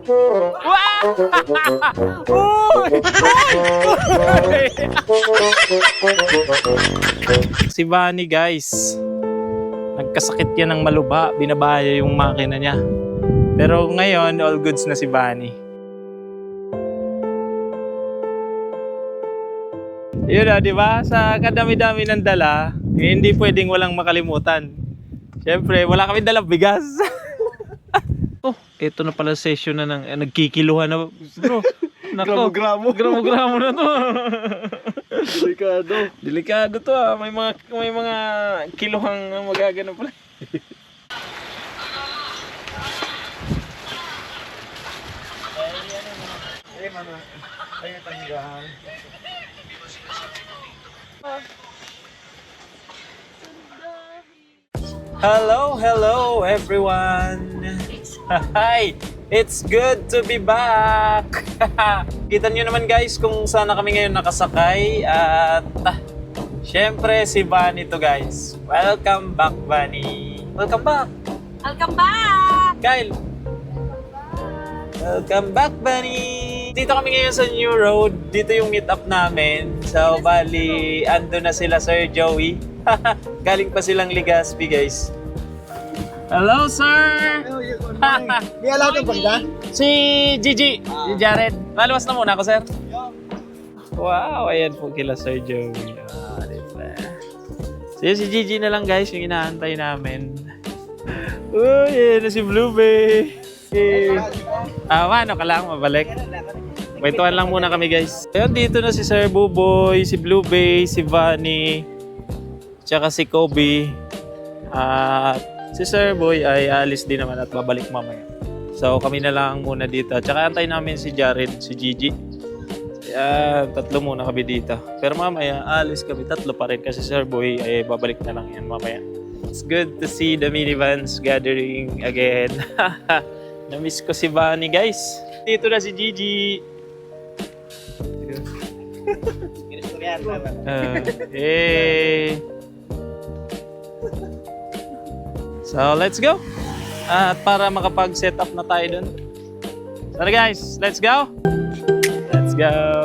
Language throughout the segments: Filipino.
Wow! Uy! Uy! Si Bunny guys, nagkasakit yan ng maluba, binabaya yung makina niya. Pero ngayon, all goods na si Bunny. Yun na, di ba? Sa kadami-dami ng dala, hindi pwedeng walang makalimutan. Siyempre, wala kami dalang bigas. Oh, ito na pala session na ng nagkikiluhan na, bro. Nako, gramo-gramo na to. Delikado to ah. May mga kiluhang magagano pala. Hello everyone. Hi, it's good to be back. Kita nyo naman guys kung saan na kami ngayon nakasakay at syempre si Bunny to guys. Welcome back Bunny. Welcome back. Welcome back! Kyle. Welcome back Bunny. Dito kami ngayon sa New Road. Dito yung meet up namin. So bali ando na sila Sir Joey. Galing pa silang Legazpi guys. Hello sir! May alaga pa ka? Si Gigi, si Jared. Maluwas na muna ako, sir. Wow, ayan po kila Sir Joey. Diba? So, si Gigi na lang guys, yung inaantay namin. Uy, ayan na si Blue Bay. Ano ka lang, mabalik. Kwentuhan lang muna kami guys. Ayun, dito na si Sir Buboy, si Blue Bay, si Bunny, tsaka si Kobe. At si Sir Boy ay alis din naman at babalik mamaya. So kami na lang muna dito. Tsaka antay namin si Jared, si Gigi. Ayan, tatlo muna kami dito. Pero mamaya alis kami, tatlo pa rin kasi Sir Boy ay babalik na lang yan mamaya. It's good to see the minivans gathering again. Namiss ko si Bunny guys. Dito na si Gigi. Hey. So, let's go. At para makapag-set up na tayo dun. Tara guys, let's go. Let's go.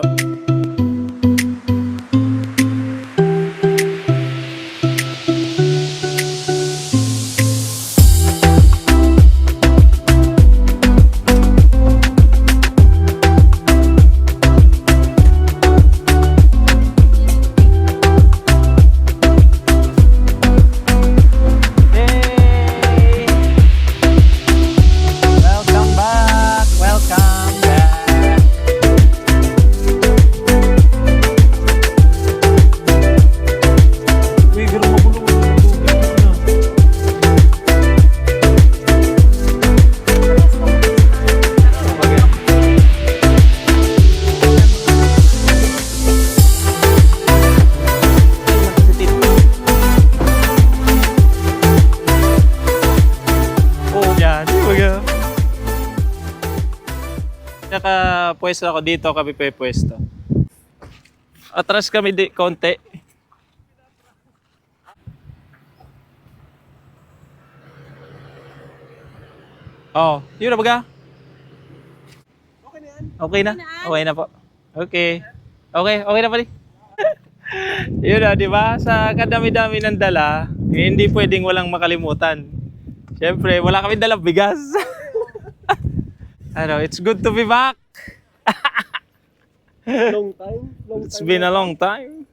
Naka-pwesto ako dito, kami pwesto. Atras kami konti. Oh, yun na baga? Okay na yan? Okay na? Okay na po. Okay. Okay na pali. Yun na, di ba? Sa kadami-dami ng dala, hindi pwedeng walang makalimutan. Siyempre, wala kami dalang bigas. It's good to be back. Long time? It's been a long time.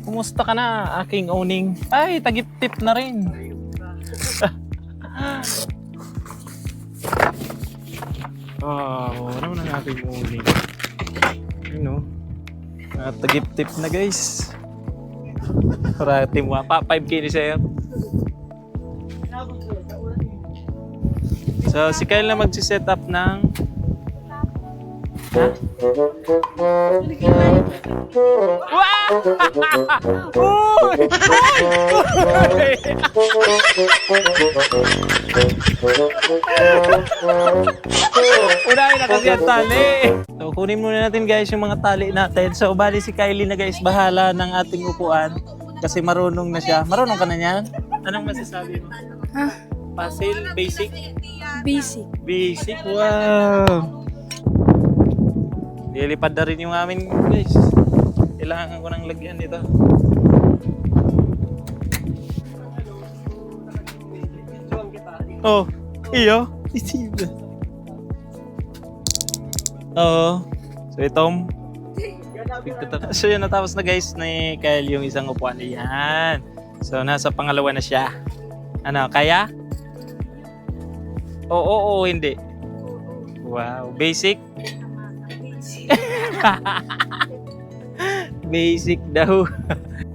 Kumusta ka na, aking owning? Ay, tagip-tip na rin. Wala mo na aking owning. Yun o. Tagip-tip na guys. Parati mo, 5K ni sir. So, si Kyle na magsiset up ng... Ha? Wow! Uy! Uy! Unahin na kasi ang tali. So, kunin muna natin guys yung mga tali natin. So, bali si Kylie na guys, bahala ng ating upuan. Kasi marunong na siya. Marunong ka na yan? Anong masasabi mo? Ha? Puzzle? Basic? Basic. Basic? Wow! Lilipad na rin yung amin guys. Kailangan ko ng lagyan dito. Oh, iyo. Oo. So itong so yun, natapos na guys ni Kyle yung isang upuan. Yan. So nasa pangalawa na siya. Ano, kaya? Oo, hindi. Wow, basic. Basic daw.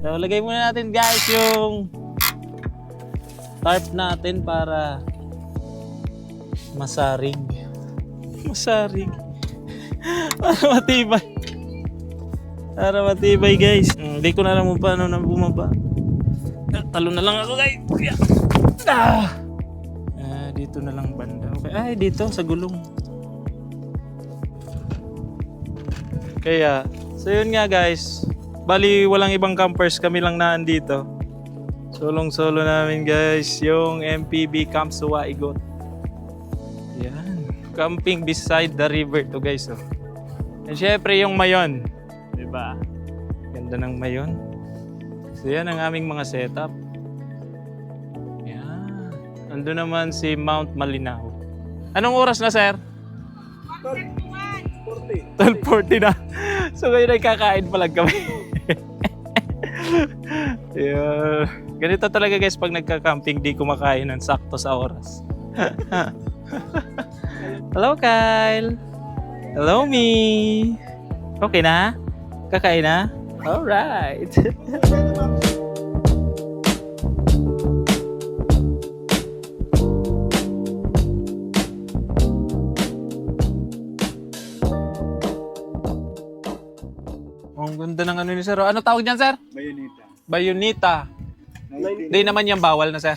So lagay muna natin guys yung tarp natin para masarig. Masarig. Para matibay. Para matibay guys. Hindi ko na alam kung paano na bumaba. Talo na lang ako guys. Dito na lang banda. Okay. Ay, dito sa gulong. Kaya, so yun nga guys. Bali, walang ibang campers. Kami lang naandito. Solong-solo namin guys. Yung MPB Camp Suwaigot. Yan. Camping beside the river to guys. Oh. And syempre yung mayon. Diba? Ganda ng mayon. So yan ang aming mga setup. Yan. Ando naman si Mount Malinaw. Anong oras na sir? 12:40 na. So ngayon ay kakain pa lang kami. Yeah. Ganito talaga guys pag nagka-camping, di kumakain ng sakto sa oras. Hello Kyle. Hello me. Okay na? Kakain na? Alright. Ang ganda ng ano ni sir. Ano tawag niyan sir? Bayonita. Bayonita. Hindi naman yan bawal na sir.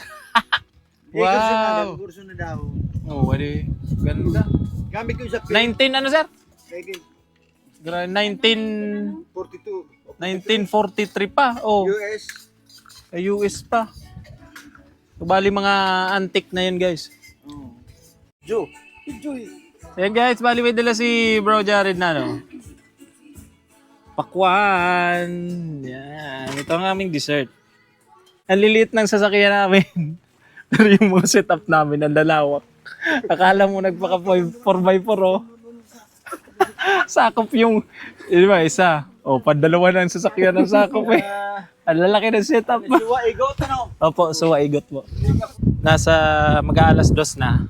Wow. Kurso na daw. Oh, wali. Ganda. Gamit ko sa 19 ano sir? 1942. 1943 pa. Oh, US. US pa. So, bali mga antique na yun guys. Oh. Joe. Joe. Ayan guys, bali may dala si Bro Jared na no. Pakwan. Yan. Ito ang aming dessert. Ang liliit ng sasakyan namin. Pero yung mga setup namin, ang lalawak. Akala mo nagpaka 4x4 oh. Sakop yung, di ba, isa. O, pandalawa na ang sasakyan ng sakop eh. Ang lalaki ng setup. Suwaigot ano? Opo, Suwaigot po. Nasa mag-aalas 2 na.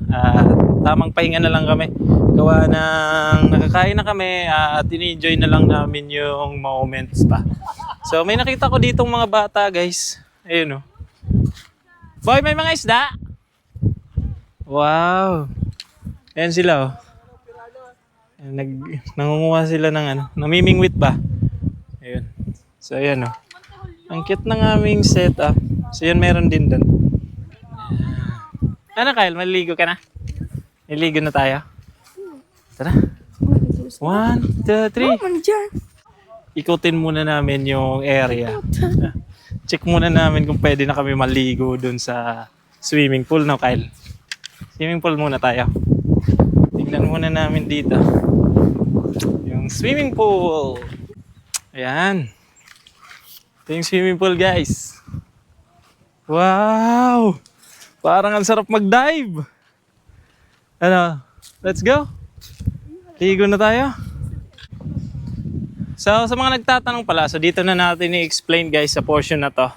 Tamang pahinga na lang kami. Gawa ng nakakain na kami at in-enjoy na lang namin yung moments pa. So may nakita ko ditong mga bata guys. Ayun oh. Boy, may mga isda? Wow. Ayan sila oh. Nangunguha sila ng ano, namimingwit ba? Ayun. So ayan oh. Ang cute ng aming setup. So yun meron din doon. Ano Kyle, maliligo ka na? Niligo na tayo? Tara. 1, 2, 3. Ikutin muna namin yung area. Check muna namin kung pwede na kami maligo dun sa swimming pool, no Kyle? Swimming pool muna tayo. Tignan muna namin dito. Yung swimming pool. Ayan. Ito yung swimming pool guys. Wow! Parang ang sarap mag-dive. Ano? Let's go. Ligo na tayo. So, sa mga nagtatanong pala, so dito na natin i-explain guys sa portion na to.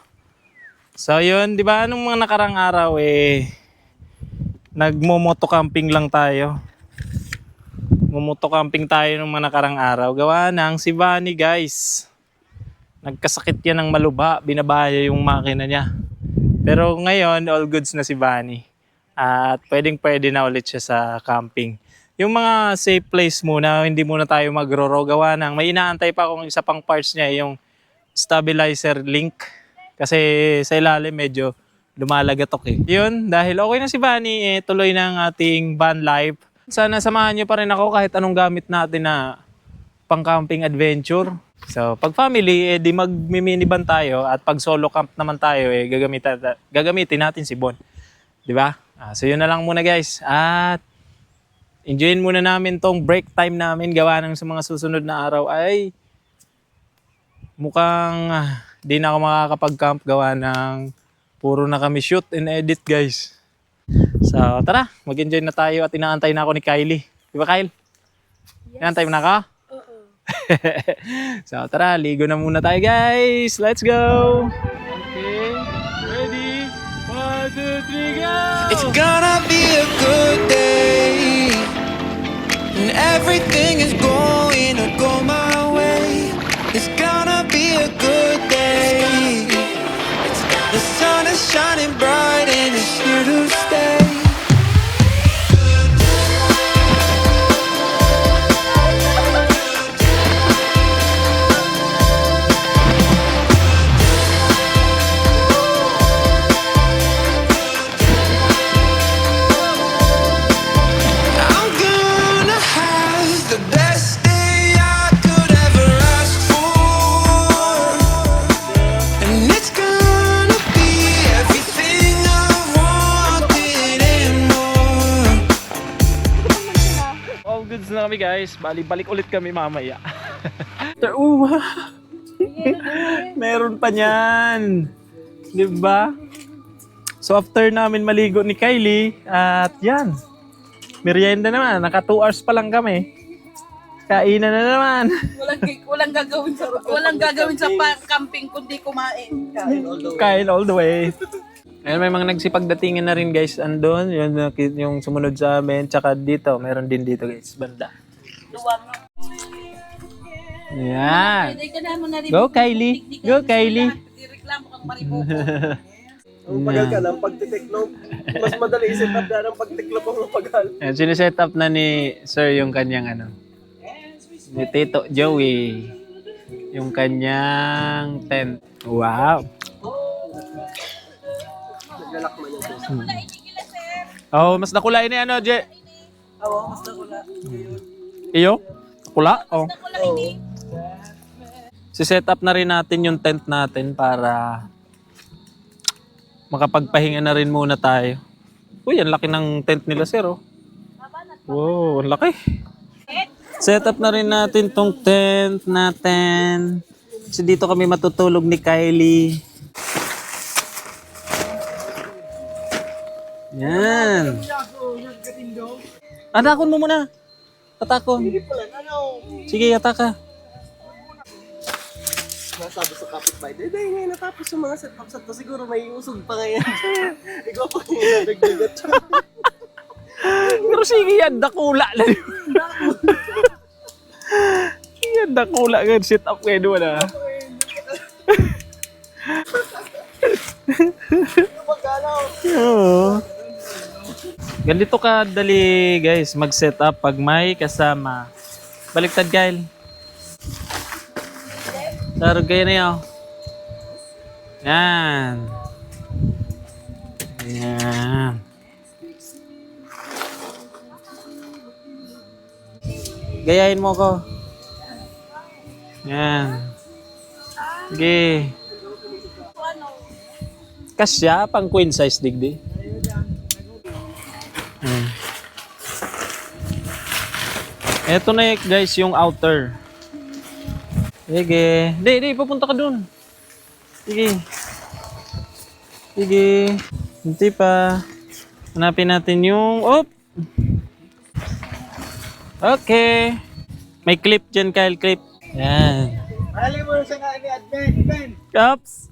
So, yun, di ba, nung mga nakarang araw, nagmo-moto camping lang tayo. Mumoto camping tayo nung mga nakarang araw. Gawa ng si Bunny guys. Nagkasakit yan ng maluba, binabaya yung makina niya. Pero ngayon, all goods na si Bunny. At pwede na ulit siya sa camping. Yung mga safe place muna, hindi muna tayo magro-row gawa ng may inaantay pa akong isa pang parts niya, yung stabilizer link. Kasi sa ilalim medyo lumalagatok eh. Yun, dahil okay na si Bunny, tuloy ng ating van life. Sana samahan niyo pa rin ako kahit anong gamit natin na pang camping adventure. So, pag family, di mag-minivan tayo at pag solo camp naman tayo, gagamitin natin si Bon. Di ba? So, yun na lang muna guys. At enjoyin muna namin tong break time namin. Gawa ng sa mga susunod na araw ay mukhang di na ako makakapag-camp gawa ng puro na kami shoot and edit guys. So tara, mag-enjoy na tayo at inaantay na ako ni Kylie. Di ba Kyle? Yes. Inaantay mo na ka? Oo. So tara, ligo na muna tayo guys. Let's go! Okay, ready? 1, 2, 3, go! It's gonna be a good day, and everything is going to go my way. It's gonna be a good day. The sun is shining bright and it's here to stay. I'm gonna have the best day I could ever ask for, and it's gonna be everything I wanted and more. All goods na kami guys. Balik ulit kami mamaya. Meron pa niyan. Diba? So after namin maligo ni Kylie, at yan. Merienda naman. Naka 2 hours pa lang kami. Kainan na naman. Walang gagawin sa camping kundi kumain. Kain all the way. Ayun, may mga nagsipagdatingan na rin guys. Andun, yung sumunod sa amin. Tsaka dito, meron din dito guys. Banda. Yan. Go Kylie. Go Kylie. Ireklamo kang mariboko. Ang pagal ka lang, pagtitiklop. Mas madali i-set up na ng pagtiklop ang pagal. Ayan, sineset up na ni Sir yung kanyang ni Tito Joey. Yung kanyang tent. Wow. Oh, mas nakulain ni ano, Je? Oo, mas nakula. Iyo? Nakula? Oh. Si-set up na rin natin yung tent natin para makapagpahinga na rin muna tayo. Uy, ang laki ng tent nila, sir, oh. Wow, ang laki. Set up na rin natin tong tent natin. Kasi dito kami matutulog ni Kylie. Yan. Atakon mo muna. Atakon. Sige, ataka. Nasabi sa kapitbahay, dahil ngayon natapos yung mga setup sa to, siguro may usog pa ngayon. Ikaw pa ngayon nagdagat siya. Pero sige yan, dakula na rin. Yan, dakula nga. Sit up kayo doon, ha? Oo. Ganito ka dali, guys, mag-set up pag may kasama. Baliktad, Kyle. Sarog kayo na yun. Yan. Yan. Gayahin mo ko. Yan. Sige. Kasya, pang queen size digdi. Eto na guys yung outer. Sige. Di, pupunta ka dun. Sige. Sige. Hindi pa. Hanapin natin yung... Op! Okay. May clip dyan, Kyle. Clip. Yan. Alam mo na siya nga ni Admin. Ben. Cups.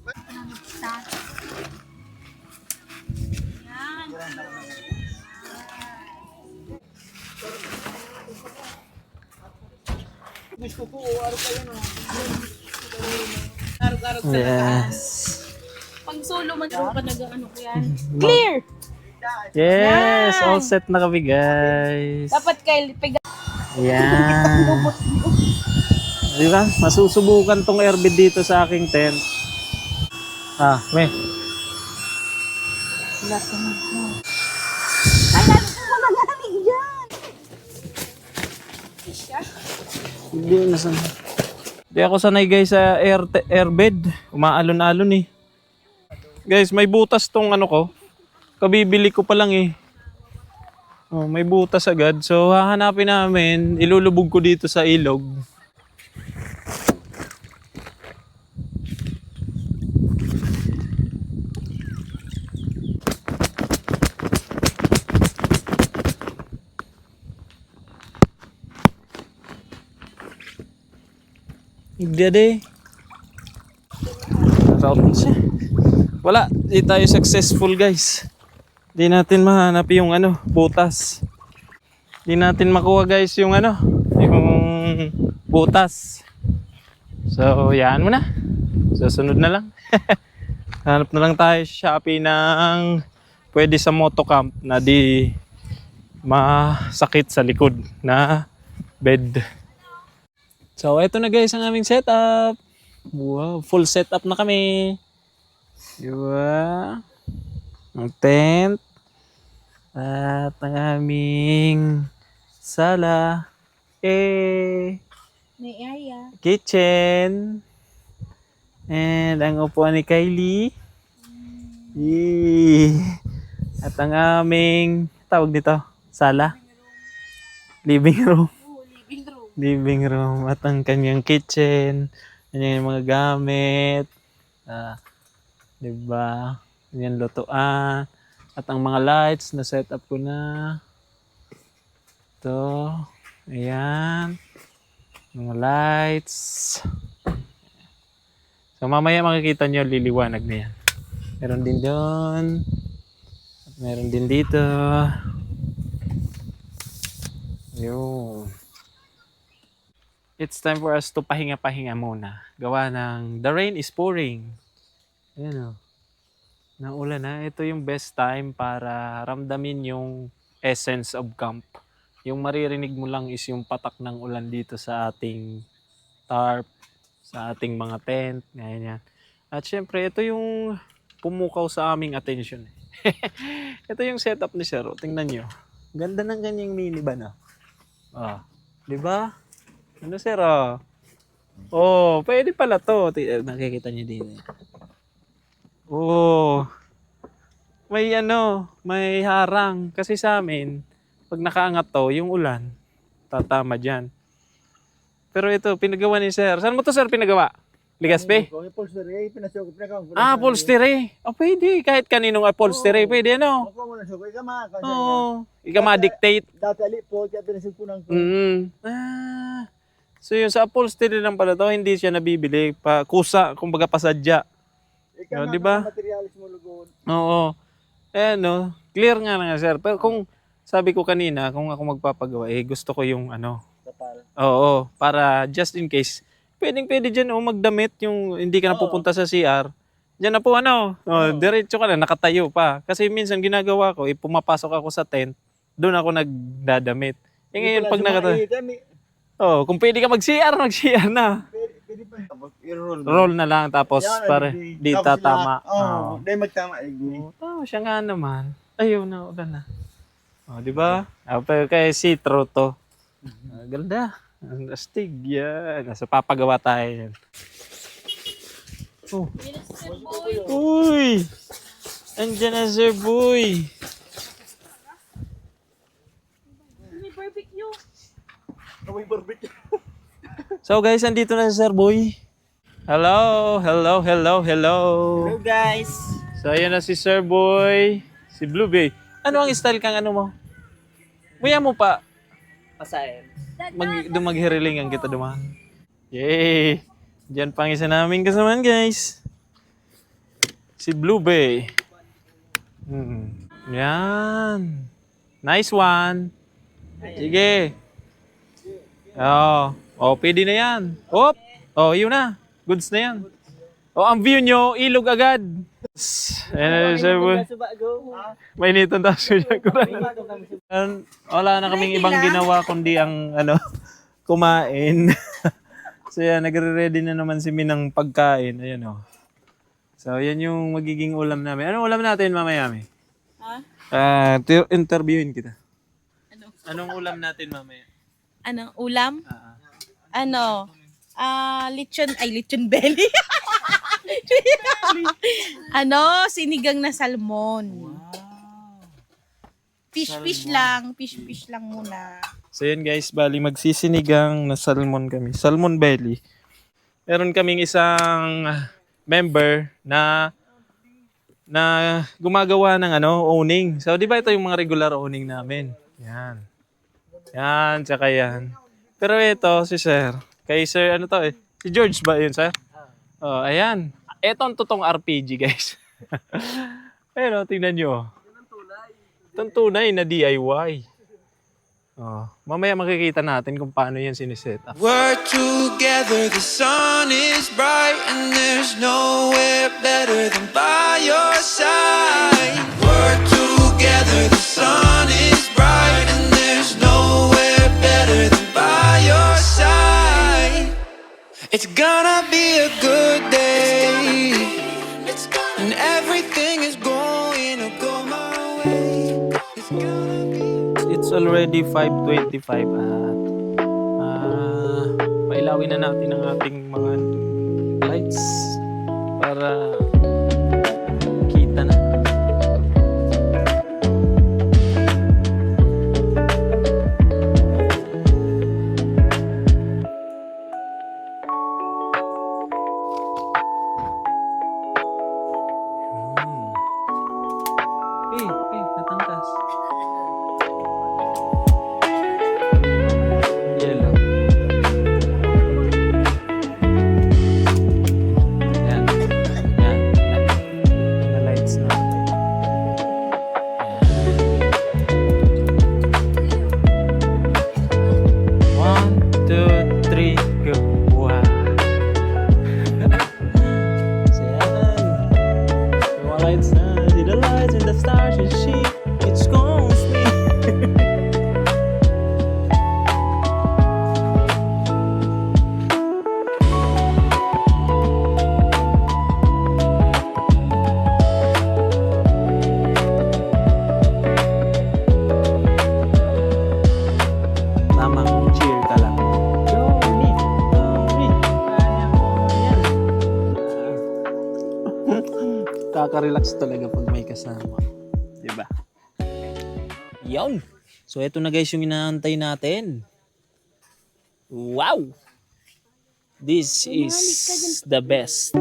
Gusto ko, araw kayo no. Araw-araw Yes. pang solo man ka nag-ano ko yan. Clear! Yes, all set na kami guys. Dapat kayo piga. Ayan. Di ba? Masusubukan tong airbed dito sa aking tent. Ah, may. Hindi na sanay. Hindi ako sanay guys sa airbed. Umaalon-alon eh. Guys, may butas tong ano ko. Kabibili ko pa lang eh. Oh, may butas agad. So hahanapin namin, ilulubog ko dito sa ilog. Hindi ade. Wala, di tayo successful guys. Di natin mahanap yung ano, butas. Di natin makuha guys yung ano, yung butas. So, yan mo na. Susunod na lang. Hanap na lang tayo sa Shopee ng pwede sa motocamp na di masakit sa likod na bed. So, eto na guys ang aming setup. Wow, full setup na kami. Diba? Ang tent. At ang aming sala. Ni Aya. Kitchen. And ang upuan ni Kylie. Yee. At ang aming tawag dito, sala. Living room. Living room. Living room. At ang kanyang kitchen. Yan yung mga gamit. Diba? Yan lutuan. At ang mga lights na set up ko na. Ito. Ayan. Mga lights. So mamaya makikita nyo liliwanag na yan. Meron din doon. At meron din dito. Yun. It's time for us to pahinga-pahinga muna. Gawa ng The Rain is Pouring. Ayan o. Naulan na. Ito yung best time para ramdamin yung essence of camp. Yung maririnig mo lang is yung patak ng ulan dito sa ating tarp, sa ating mga tent. Ganyan. At syempre, ito yung pumukaw sa aming attention. Ito yung setup ni Sir. Tingnan nyo. Ganda ng ganyang minivan. Ah, di ba? Ano sir, oh, pwede pala to. Nakikita niyo din. Oh, may ano, may harang. Kasi sa amin, pag nakaangat to, yung ulan, tatama dyan. Pero ito, pinagawa ni sir. Saan mo to sir pinagawa? Ligaspe? Ah, upholstery. Oh, pwede. Kahit kaninong upholstery, pwede ano? Oo. Ika ma-dictate. Ah. So yun, sa upholstery lang pala to, hindi siya nabibili. Kusa, kumbaga pasadya. No, di ba? Oo. Eh no, clear nga na nga sir. Pero kung sabi ko kanina, kung ako magpapagawa, gusto ko yung ano. Oo, para just in case. Pwede dyan magdamit yung hindi ka na pupunta sa CR. Diyan na po ano, diretso ka na, nakatayo pa. Kasi minsan ginagawa ko, pumapasok ako sa tent, doon ako nagdadamit. Ngayon pag nakatayo. Oh, kung pwede ka mag-CR na. Roll na lang tapos para di tatama. Oh, di magtama. Oh, siya nga naman. Ayaw na, ulan na. Oh, di ba? Pero kay see-through to. Ganda. Ang astig yan. Nasa papagawa tayo yan. Oh. Uy! Andiyan na Sir Boy. May barbecue. So guys, andito na si Sir Boy. Hello. Hello guys. So ayan na si Sir Boy. Si Blue Bay. Ano ang style kang ano mo? Muya mo pa. Pasahin. Maghirilingan kita dumaan. Yay! Diyan pang isa namin kasamaan guys. Si Blue Bay. Yan. Nice one. Sige. Oh, pwede na yan. Oh, yun na. Goods na yan. Oh, ang view nyo, ilog agad. Ayan, sir. Mainitan tayo siya. Wala na kaming ibang ginawa kundi ang kumain. So yan, nagre-ready na naman si Min ng pagkain. Ayan o. So yan yung magiging ulam namin. Anong ulam natin mamaya, Mi? Ha? Interviewin kita. Ano? Anong ulam natin mamaya? Ano? Ulam? Ano? Lechon belly. Sinigang na salmon. Fish lang muna. So yan guys, bali magsisinigang na salmon kami. Salmon belly. Meron kaming isang member na gumagawa ng owning. So di ba ito yung mga regular owning namin? Yan. Yan, tsaka yan. Pero ito, si Sir. Kay Sir, si George ba yun, Sir? Oh, ayan. Ito ang totoong RPG, guys. Ayun, tingnan nyo. Ito ang tunay na DIY. Oh, mamaya makikita natin kung paano yan siniset up. We're together, the sun is bright, and there's nowhere better than by your side. We're together, the sun is bright, and there's nowhere better than by your side. It's gonna be a good day, and everything is going to go my way. It's gonna be. It's already 5:25 at pailawin na natin ang ating mga lights para kita na. Natangkas. Yellow. Yan. Yan. Yung lights na. Yan. 1, 2, 3, go. Wow. So yan. Yung mga lights na. See the lights and the stars and shit. It's gone with me. Tamang cheer ka lang. Go me, kaya mo yan. Kaka-relax talaga pag may kasama. Diba? Yun. So, eto na guys yung inaantay natin. Wow! This is the best.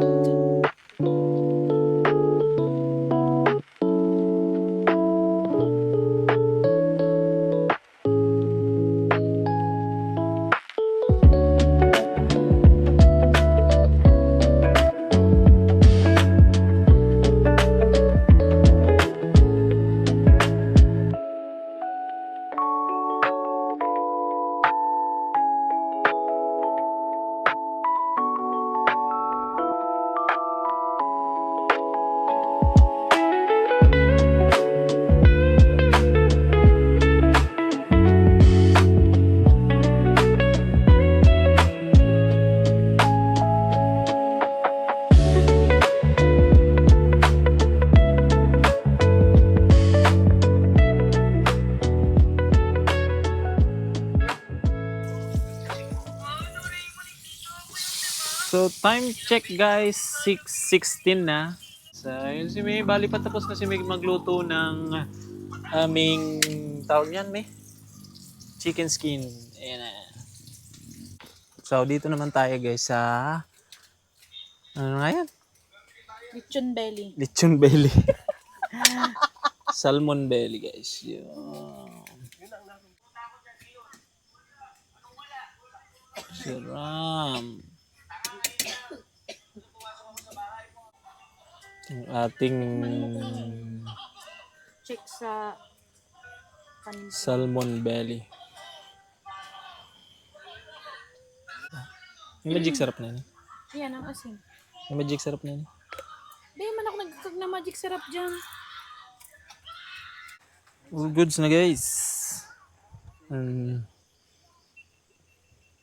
So, time check guys, 6:16 na. So, yun si May, bali patapos na si May magluto ng aming, tawag yan May? Chicken skin. Ayan na. So, dito naman tayo guys sa, ano nga yan? Lechon belly. Lechon belly. Salmon belly guys. Yun. Siram. Ang ating Check sa kanin. salmon belly. Yung magic sarap na yun. Yan ang asin. Yung magic sarap na yun. Di man ako Huwag na magic sarap dyan. All goods na guys.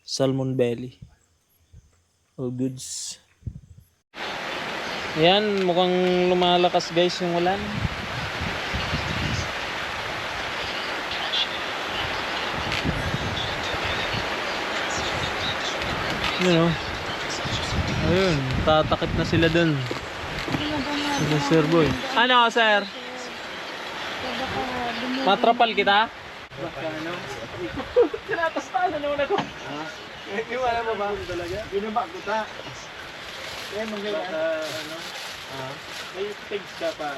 Salmon belly. All goods. Ayan, mukhang lumalakas guys yung ulan. Yun o. Ayun, tatakip na sila dun. Sila Sir Boy. Ano sir? Matrapal kita? Tinatastahan na naman ako. Hindi mo alam mo ba talaga? Binabak ko ta. Kaya mangyayari. Ano? May pigs ka pa.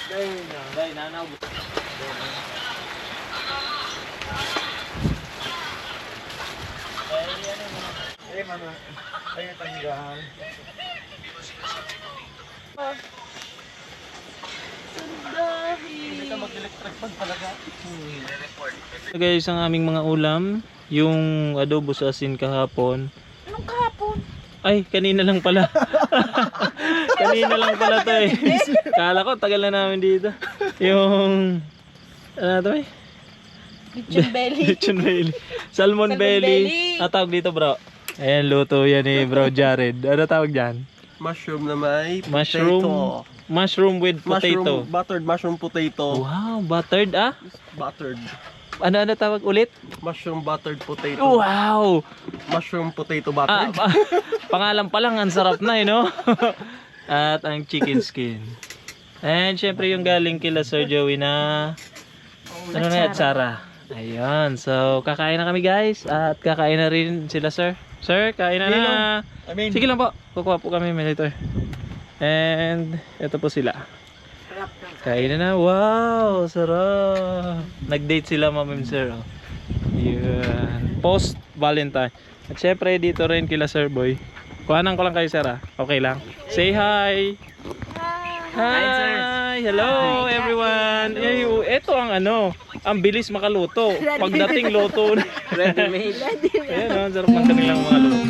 Dahil nanaw. Eh, mama. Ayun, tanggahan. Hindi ka mag-electric pan talaga. So guys, ang aming mga ulam, yung adobo sa asin kahapon. Anong kahapon? Ay, kanina lang pala. Kanina lang pala to eh. Kala ko, tagal na namin dito. Yung, ano to eh? Lechon belly. Lechon belly. Salmon belly. belly. Tawag dito bro. Ayan, luto yan eh bro Jared. Ano tawag dyan? Mushroom na may Mushroom. potato. Mushroom with potato. Buttered mushroom potato. Wow, buttered ah? Buttered. Ano tawag ulit? Mushroom buttered potato. Wow! Mushroom potato Ah, buttered. pangalan pa lang, ang sarap na eh, no? At ang chicken skin. And syempre yung galing kila Sir Joey na ano na atsara. Ayun, so kakain na kami guys. At kakain na rin sila Sir. Sir, kain na na. Sige lang po, kukuha po kami later. And ito po sila. Kain na na. Wow, sarap. Nag-date sila ma'am and sir. Oh. Yun. Post Valentine. At syempre dito rin kila Sir Boy. Kuhanan ko lang kayo sir ah. Okay lang. Say hi. Hi. Hello everyone. Ito ang ano. Ang bilis makaluto. Pagdating luto. Ready made. Ayan oh, sarap ng kanilang mga luto.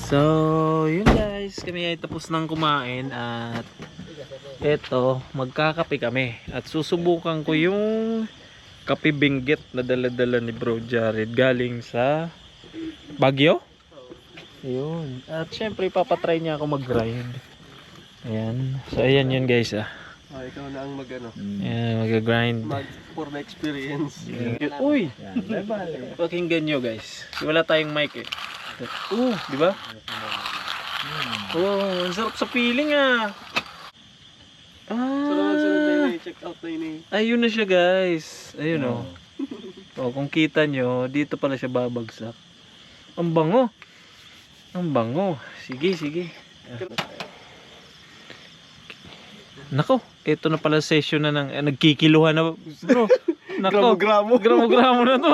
So, yun guys, kami ay tapos nang kumain at eto, magkakape kami at susubukan ko yung kape binggit na dala-dala ni Bro Jared galing sa Baguio. Yun. At syempre papatry niya ako mag-grind. Ayan. So ayan yun guys ah. Ikaw na ang mag-ano. Ayan, mag-grind. For the experience. Uy! Pakinggan nyo guys. Wala tayong mic eh. Di ba? Oh, ang sarap sa feeling ah. Check out na yun eh. Ayun na siya guys. Ayun oh. Oh, kung kita nyo, dito pala siya babagsak. Ang bango. Ang bango. Sige, sige. Nako, ito na pala session na ng nagkikiluhan na bro. Nako, gramo-gramo na to.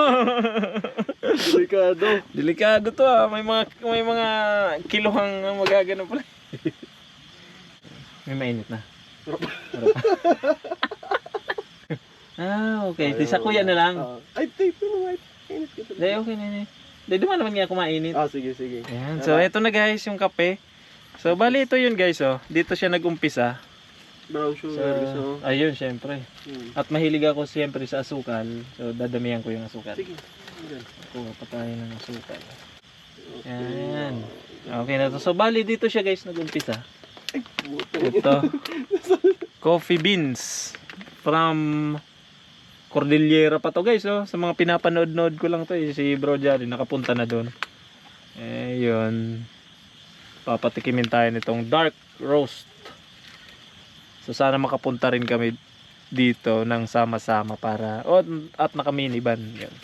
Delikado. Delikado to ah. May mga kiluhang magagano pala. May mainit na. Ah, okay. Sa kuya na lang. Ay, tape na. Init ka talaga. Okay na. Hindi naman naman nga kumainit. Sige, sige. Ayan. So, ito na guys yung kape. So, bali ito yun guys oh. Dito siya nag-umpisa. Brown sugar. So, ayun, syempre. At mahilig ako siyempre sa asukal. So, dadamihan ko yung asukal. sige. Kuha pa tayo ng asukal. Ayan. Okay na to. So, bali dito siya guys nag-umpisa. Ito. Coffee beans from Cordillera pa to guys, oh. Sa mga pinapanood-nood ko lang to eh. Si Bro Jari nakapunta na doon. Eh yun. Papatikimin tayo nitong dark roast. So sana makapunta rin kami dito ng sama-sama para at naka minivan. Yun.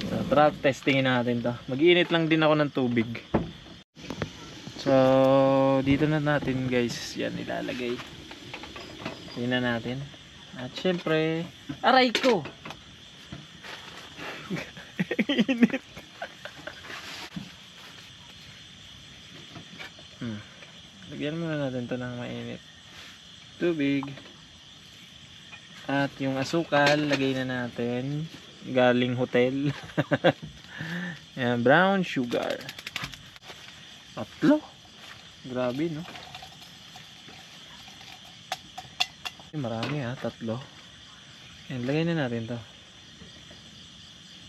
So tara, testingin natin to. Mag-iinit lang din ako ng tubig. So dito na natin guys yan ilalagay. Tingnan natin. At syempre, aray ko. Init. Lagyan muna natin to ng mainit. Tubig. At yung asukal, lagay na natin. Galing hotel. Yan, brown sugar. 3. Grabe, no? Marami 3. Yan, lagay na natin to.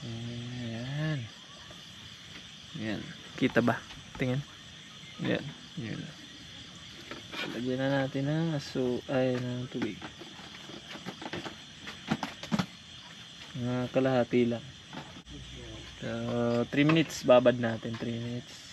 Ayan. Yan. Kita ba? Tingin. Yan. Yan. Lagyan na natin ng ng tubig. Kalahati lang. So, 3 minutes babad natin. 3 minutes.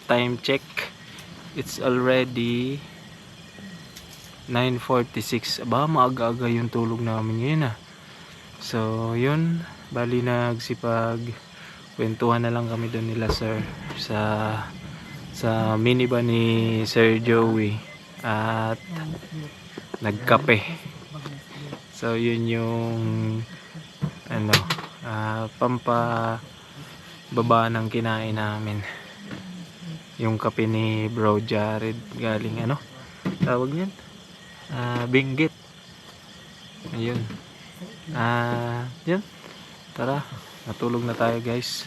Time check, it's already 9:46. Aba, maaga-aga yung tulog namin ngayon So yun, bali nagsipag kwentuhan na lang kami doon nila sir sa minivan ni Sir Joey at nagkape. So yun yung baba ng kinain namin. Yung kape ni Bro Jared galing tawag niyan? Benguet. Ayun. Yun. Tara, natulog na tayo guys.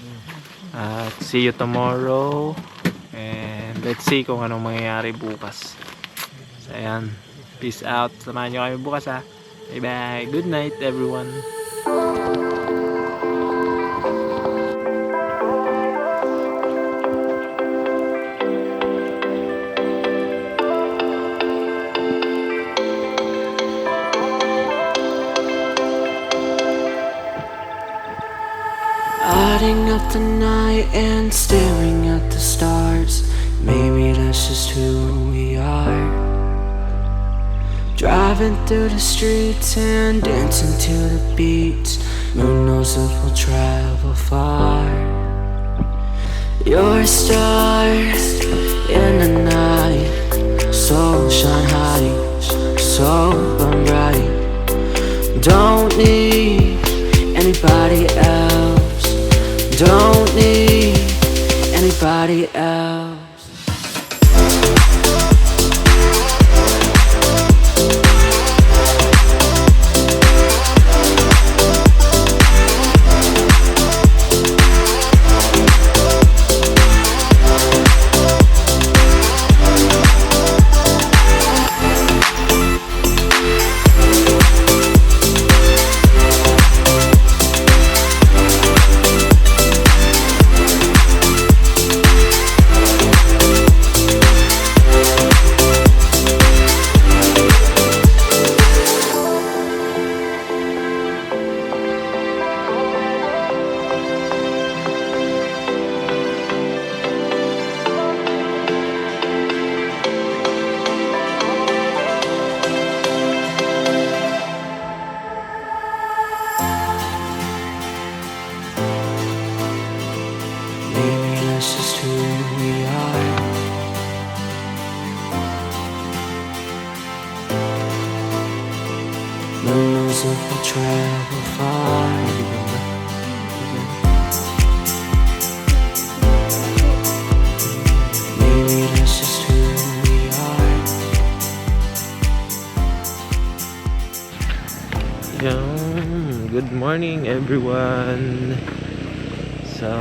See you tomorrow. And let's see kung anong mangyayari bukas. So ayan. Peace out. Samahan nyo kami bukas Bye bye. Good night everyone. Lighting up the night and staring at the stars. Maybe that's just who we are. Driving through the streets and dancing to the beats. Who knows if we'll travel far? You're a star in the night, so shine high, so burn bright. Don't need anybody else. Don't need anybody else. Knows if we travel far. Maybe that's just who we are. Good morning everyone. So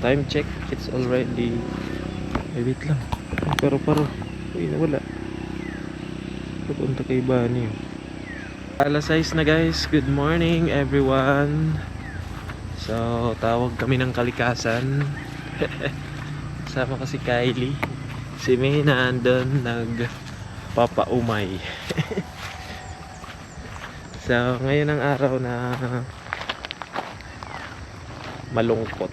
time check, it's already wait lang. Paro. Uy, nawala. Papunta kay Bani. Alas 6 na guys. Good morning everyone. So tawag kami ng kalikasan. Sama ko si Kylie. Si May na andun nagpapaumay. So ngayon ang araw na malungkot.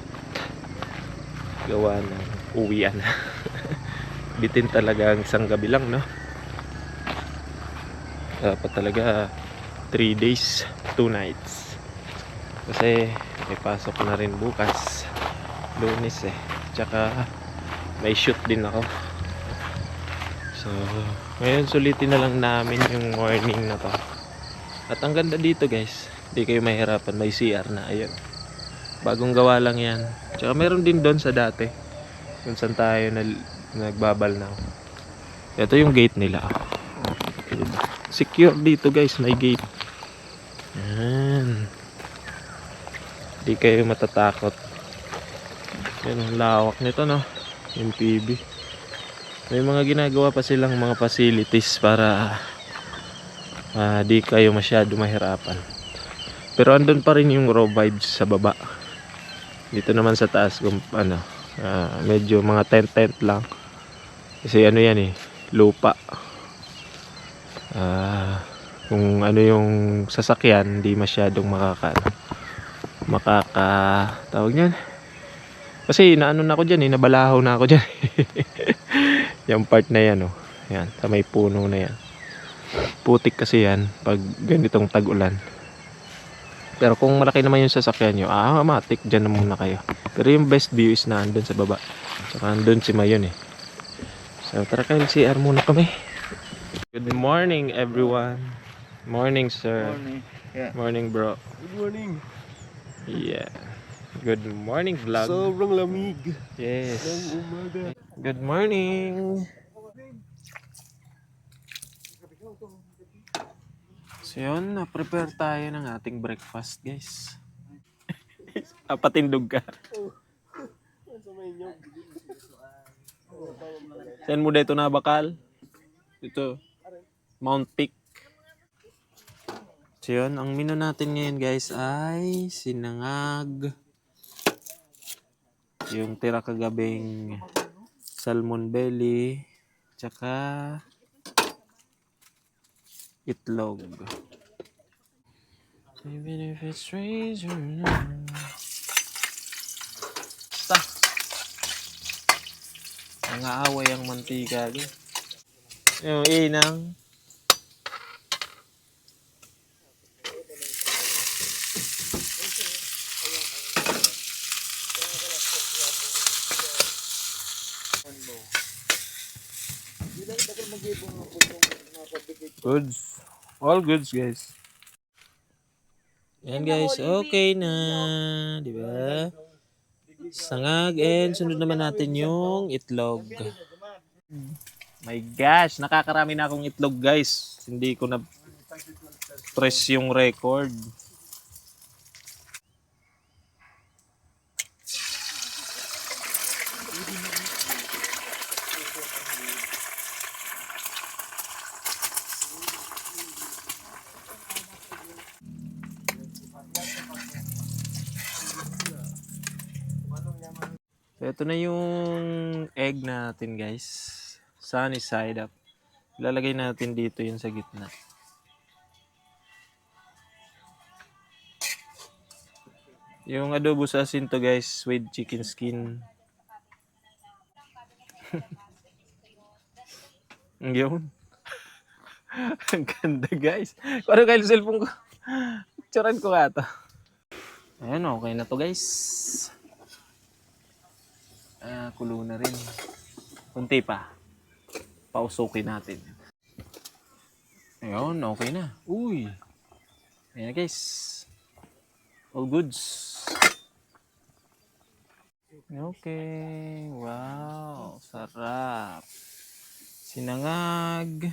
Gawa ng uwian. Bitin talaga ang isang gabi lang, no? Dapat talaga 3 days 2 nights kasi may pasok na rin bukas Lunes tsaka may shoot din ako. So ngayon sulitin na lang namin yung morning na to. At ang ganda dito guys, hindi kayo mahirapan, may CR na. Ayun, bagong gawa lang yan. Tsaka meron din doon sa dati kung saan tayo nagbabal na. Ito yung gate nila. Secure dito guys, may gate. Yan, di kayo matatakot. Yan ang lawak nito, no? Yung PB. May mga ginagawa pa silang mga facilities para di kayo masyado mahirapan. Pero andun pa rin yung raw vibes sa baba. Dito naman sa taas medyo mga tent lang. Kasi ano yan lupa. Kung ano yung sasakyan, hindi masyadong tawag niyan. Kasi naano na ako diyan nabalahaw na ako diyan. Yung part na yan yan, sa may puno na yan. Putik kasi yan pag ganitong tag-ulan. Pero kung malaki naman yung sasakyan nyo, matik dyan na muna kayo. Pero yung best view is na andun sa baba. Saka andun si Mayon So tara kayo, CR muna kami. Good morning everyone. Morning sir. Morning. Yeah. Morning bro. Good morning. Yeah. Good morning vlog. Sobrang lamig. Yes. Ng umaga. Good morning. So yun, na-prepare tayo ng ating breakfast guys. Patindog ka. Saan mo dito na bakal? Ito, Mount Peak. So yun, ang menu natin ngayon guys ay sinangag. Yung tira kagabing salmon belly. Tsaka itlog. Even if it's strange or not. Basta. Nangaaway ang mantika. Yung inang. Goods. All goods guys. Yan guys, okay na, di ba? Sangag and sunod naman natin yung itlog. My gosh, nakakarami na akong itlog guys. Hindi ko na press yung record. So, ito na yung egg natin guys. Sunny side up. Ilalagay natin dito yun sa gitna. Yung adobo sa asin to guys with chicken skin. Yun. Ang ganda guys. Paano kayo cellphone ko? Picturean ko nga to. Ayan, okay na to guys. Kulo na rin. Kunti pa. Pausukin natin. Ayun, okay na. Uy. Ayan guys. All goods. Okay. Wow. Sarap. Sinangag.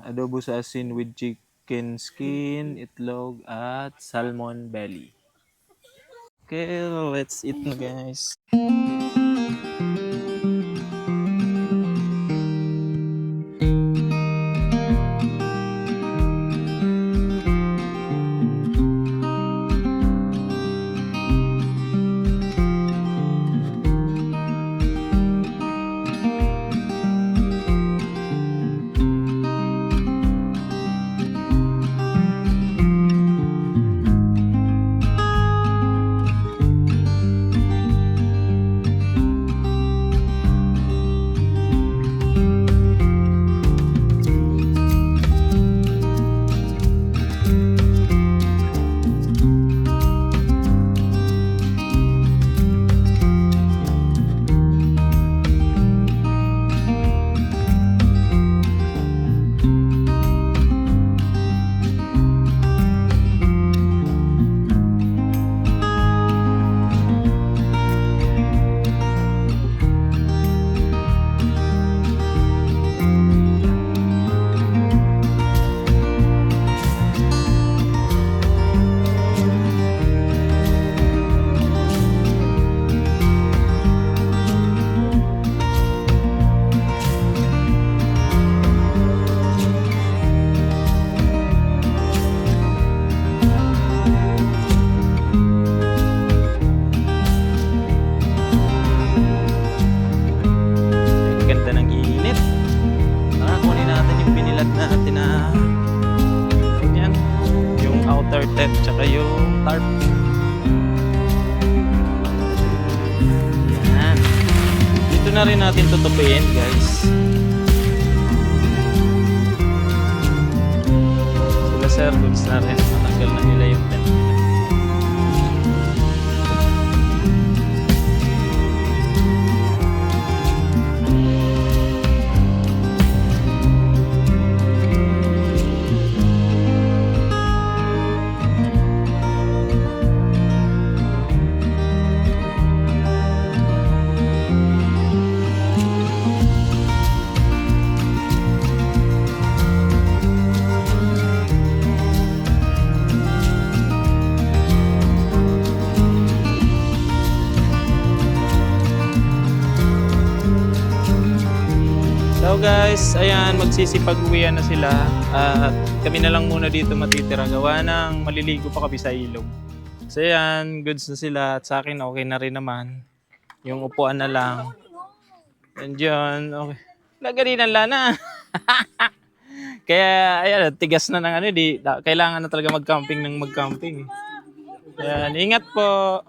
Adobo sa asin with chicken skin, itlog, at salmon belly. Okay, let's eat na guys. tent tsaka yung tarp. Yan. Dito na rin natin tutupiin, guys. Sila sir, goods na rin. Matanggal na nila yung tent nila. So guys, ayan, magsisipag-uwian na sila at kami na lang muna dito matitira gawa ng maliligo pa kami sa ilog. So ayan, goods na sila at sa akin okay na rin naman. Yung upuan na lang. And yun, okay. Lagarinan lana. Kaya ayan, tigas na ng ano, kailangan na talaga mag-camping ng mag-camping. Ayan, ingat po.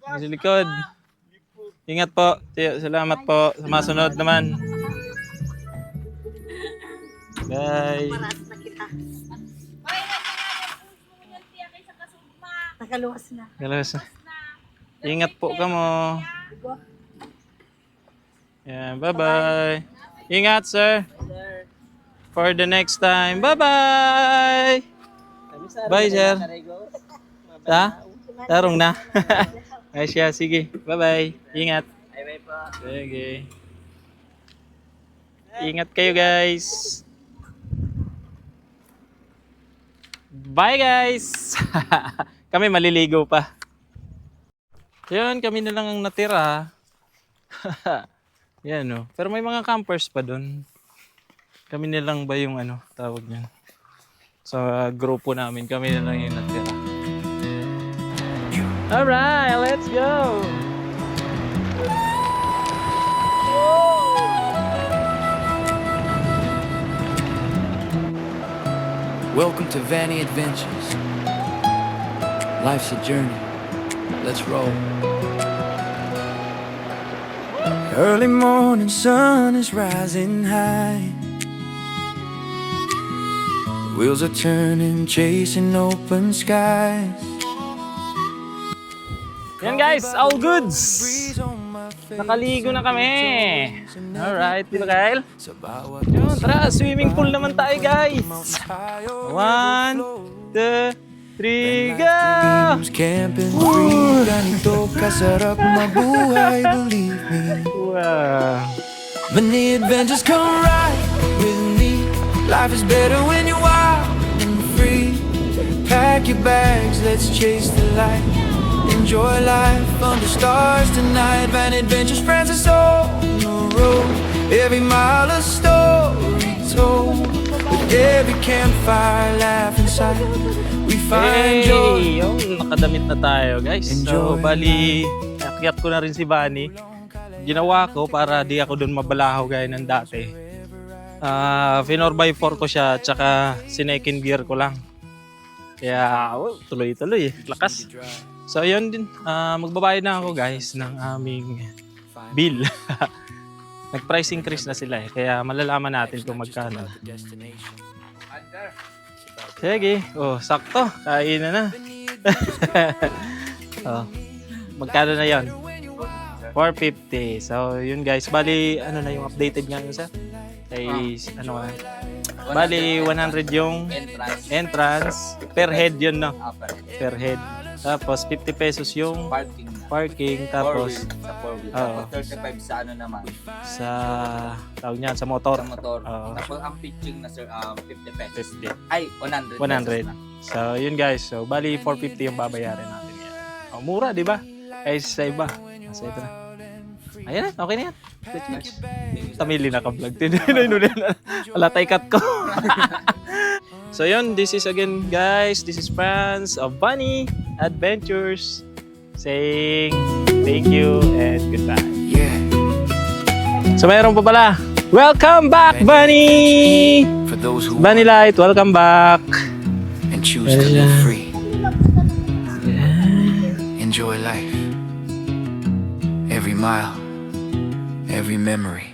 Sa likod. Ingat po. Salamat po. Sa masunod naman. Bye. Nakaluwas na. Galas. Ingat po ka mo. Yeah, bye-bye. Ingat, sir. For the next time. Bye-bye. Bye, sir. Ha? Tarong na. Ay siya, sige. Bye-bye. Ingat. Bye-bye po. Sige. Ingat kayo, guys. Bye, guys. Kami maliligo pa. Yun, kami na lang ang natira. Yan, no. Pero may mga campers pa dun. Kami na lang ba yung ano, tawag niyan? Sa grupo namin, kami na lang yung natira. Alright, let's go! Welcome to Vanny Adventures. Life's a journey. Let's roll. Early morning sun is rising high. Wheels are turning, chasing open skies. Yan guys, all goods! Breeze on my Nakaligo na kami. Alright, di ba Kyle? Yun, tara, swimming pool naman tayo guys. 1, 2, 3, go! Dreams camping free. Ganito kasarap mabuhay, believe me. Wow. When the adventures come right with me, life is better when you're wild and free. Pack your bags, let's chase the light. Enjoy life under stars tonight. Van Adventures, friends us on the road. Every mile a story told. With every campfire, laugh inside. We find joy. Hey! Yung nakadamit na tayo guys. So, bali, nakyat ko na rin si Bunny. Ginawa ko para di ako dun mabalaho gaya ng dati. 4x4 ko siya, tsaka sinecond gear ko lang. Kaya, tuloy-tuloy eh. Lakas. So, yun din. Magbabayad na ako guys ng aming bill. Nag-price increase na sila eh. Kaya malalaman natin kung magkano. Sige. Oh, sakto. Kainan na. Oh. Magkano na yon? 450. So, yun guys. Bali, ano na yung updated nga yun, sir? Kay, ano nga? Bali, 100 yung entrance. Per head yun, no? Per head. Tapos, 50 pesos yung parking. Tapos, sa 4-wheel. Oo. Tapos 35 sa ano naman, sa, tawag niyan, sa motor. sa motor. Oo. Tapos ang pitching na sir, 50 pesos. 50. Ay, 100 100. pesos na. So, yun guys. So, bali, 450 yung babayaran natin yan. Oh, mura, di ba? Kaysa sa iba. So, ito na. Ayan na, okay na yan. Tamili na ka-vlog. Alatay cut ko. So yun, this is again guys, this is Franz of Bunny Adventures saying thank you and goodbye. Yeah, So mayroon pa pala. Welcome back, Bunny! for those who Bunny Light, welcome back. and choose to live free. Enjoy life. Every mile, every memory.